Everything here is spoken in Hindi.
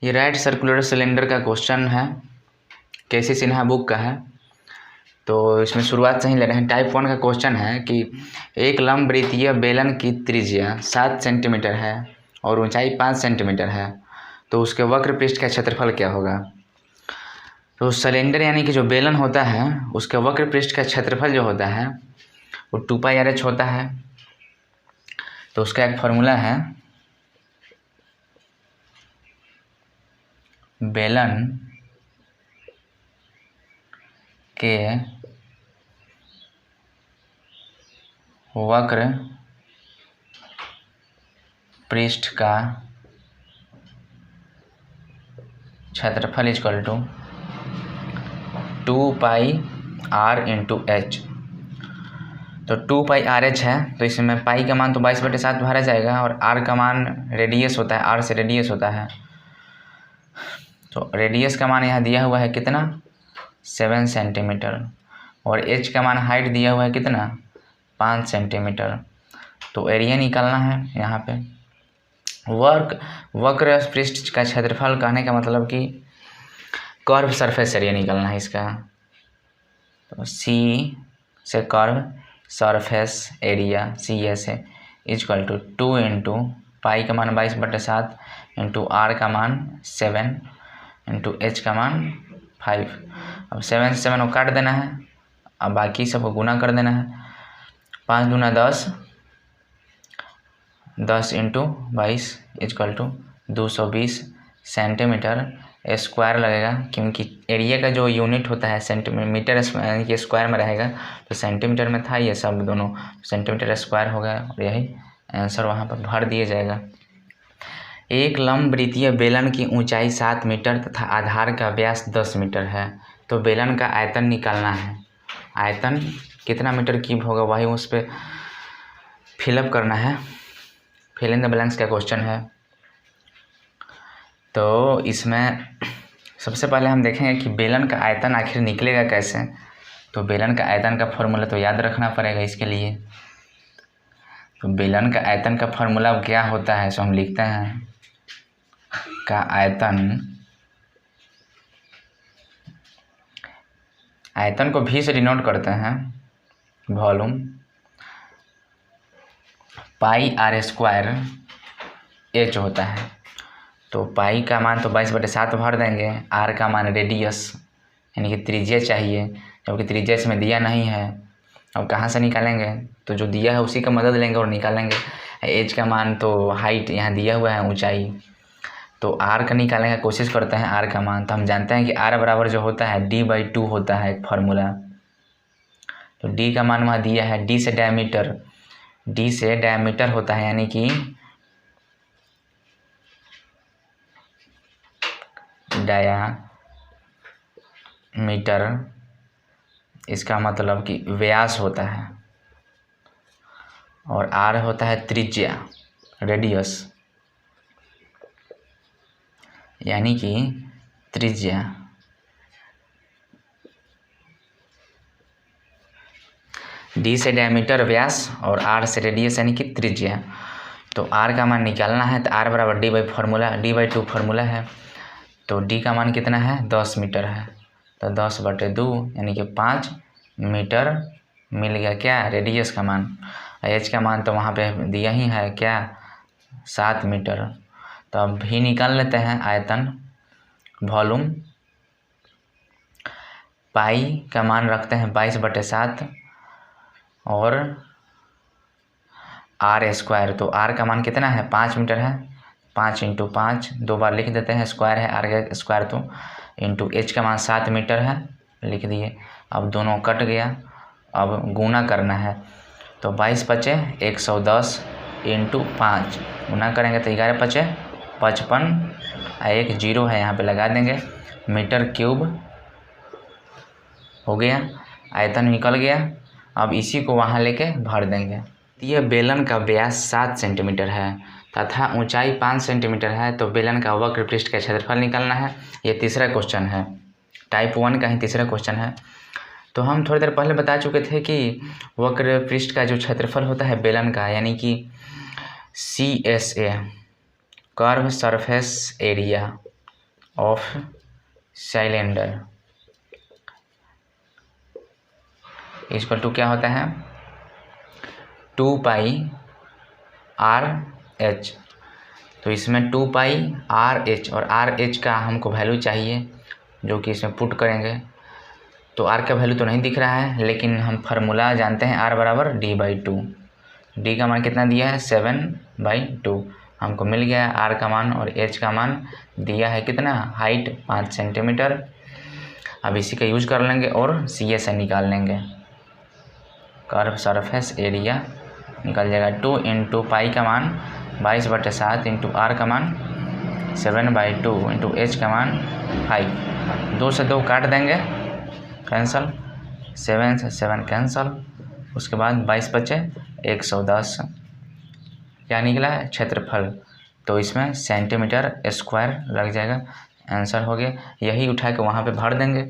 ये राइट सर्कुलर सिलेंडर का क्वेश्चन है, केसी सिन्हा बुक का है। तो इसमें शुरुआत से ही ले रहे हैं। टाइप 1 का क्वेश्चन है कि एक लंबवृत्तीय बेलन की त्रिज्या 7 सेंटीमीटर है और ऊंचाई 5 सेंटीमीटर है, तो उसके वक्र पृष्ठ का क्षेत्रफल क्या होगा। तो सिलेंडर यानी कि जो बेलन होता है उसके वक्र पृष्ठ का क्षेत्रफल जो होता है वो 2πr/h होता है। तो उसका एक फॉर्मूला है, बेलन के वक्र पृष्ठ का क्षेत्रफल इक्वल टू 2πr/h। तो 2πr/h है, तो इसमें पाई का मान तो 22/7 भरा जाएगा और r का मान रेडियस होता है, r से रेडियस होता है। तो रेडियस का मान यहाँ दिया हुआ है कितना, 7 सेंटीमीटर, और h का मान हाइट दिया हुआ है कितना, 5 सेंटीमीटर। तो एरिया निकालना है यहाँ पे। वक्र पृष्ठ का क्षेत्रफल कहने का मतलब कि कर्व सरफेस एरिया निकालना है इसका। तो C से कर्व सरफेस एरिया CS है इक्वल टू 2 इंटू पाई का मान 22/7 इंटू r का मान 7 इंटू h का मान 5। अब 7 से 7 को काट देना है, अब बाकी सबको गुना कर देना है। 5 दूना 10, 10 into 22 equal to 220 centimetre square लगेगा, क्योंकि एरिया का जो यूनिट होता है सेंटीमीटर के स्क्वायर में रहेगा। तो सेंटीमीटर में था ये सब दोनों, सेंटीमीटर स्क्वायर हो गया और यही आंसर वहाँ पर भर दिया जाएगा। एक लंबवृत्तीय बेलन की ऊंचाई 7 मीटर तथा आधार का व्यास 10 मीटर है, तो बेलन का आयतन निकालना है। आयतन कितना मीटर क्यूब होगा वही उस पर फिलअप करना है, फिल इन द ब्लैंक्स का क्वेश्चन है। तो इसमें सबसे पहले हम देखेंगे कि बेलन का आयतन आखिर निकलेगा कैसे। तो बेलन का आयतन का फॉर्मूला तो याद रखना पड़ेगा इसके लिए। तो बेलन का आयतन का फॉर्मूला क्या होता है, सो हम लिखते हैं का आयतन को V से डिनोट करते हैं, वॉल्यूम, πr² h होता है। तो पाई का मान तो 22/7 भर देंगे, r का मान रेडियस यानी कि त्रिज्या चाहिए, जबकि त्रिज्या इसमें दिया नहीं है। अब कहाँ से निकालेंगे, तो जो दिया है उसी का मदद लेंगे और निकालेंगे। h का मान तो हाइट यहाँ दिया हुआ है, ऊंचाई, तो r का निकालने का कोशिश करते हैं। r का मान तो हम जानते हैं कि r बराबर जो होता है d/2 होता है एक फार्मूला। तो d का मान वहाँ दिया है, d से डायमीटर होता है, यानी कि डायामीटर, इसका मतलब कि व्यास होता है, और r होता है त्रिज्या, रेडियस, यानी कि त्रिज्या। d से डायमीटर व्यास और r से रेडियस यानी कि त्रिज्या। तो r का मान निकालना है, तो r बराबर d/2 फार्मूला है। तो d का मान कितना है, 10 मीटर है, तो 10/2 यानी कि 5 मीटर मिल गया क्या, रेडियस का मान। h का मान तो वहाँ पे दिया ही है क्या, 7 मीटर। तो अब भी निकाल लेते हैं आयतन, वॉल्यूम, पाई का मान रखते हैं 22/7 और r²। तो r का मान कितना है, 5 मीटर है, 5 इंटू 5 2 बार लिख देते हैं, स्क्वायर है r का स्क्वायर, तो इंटू h का मान 7 मीटर है, लिख दिए। अब दोनों कट गया, अब गुना करना है। तो 22×5 = 110 इंटू 5 गुना करेंगे तो 11×5 = 55, एक 0 है यहाँ पे लगा देंगे, मीटर क्यूब हो गया, आयतन निकल गया। अब इसी को वहाँ लेके भर देंगे। यह बेलन का व्यास 7 सेंटीमीटर है तथा ऊंचाई 5 सेंटीमीटर है, तो बेलन का वक्र पृष्ठ का क्षेत्रफल निकालना है। ये तीसरा क्वेश्चन है, टाइप 1 का ही तीसरा क्वेश्चन है। तो हम थोड़ी देर पहले बता चुके थे कि वक्र पृष्ठ का जो क्षेत्रफल होता है बेलन का, यानी कि CSA, curve surface area, of cylinder equal to क्या होता है 2 पाई आर एच। तो इसमें 2 पाई आर एच और आर एच का हमको वैल्यू चाहिए जो कि इसमें पुट करेंगे। तो आर का वैल्यू तो नहीं दिख रहा है, लेकिन हम फार्मूला जानते हैं आर बराबर d/2। डी का मान कितना दिया है 7/2 हमको मिल गया है आर का मान, और एच का मान दिया है कितना हाइट 5 सेंटीमीटर। अब इसी का यूज कर लेंगे और सी ए से निकाल लेंगे। कर्व सरफेस एरिया निकल जाएगा 2 इंटू पाई का मान 22/7 इंटू आर का मान 7/2 इंटू एच का मान 5। 2 से 2 काट देंगे कैंसल, 7 से 7 कैंसल, उसके बाद 22 बचे 110। क्या निकला है क्षेत्रफल, तो इसमें सेंटीमीटर स्क्वायर लग जाएगा। आंसर हो गया, यही उठा के वहाँ पे भर देंगे।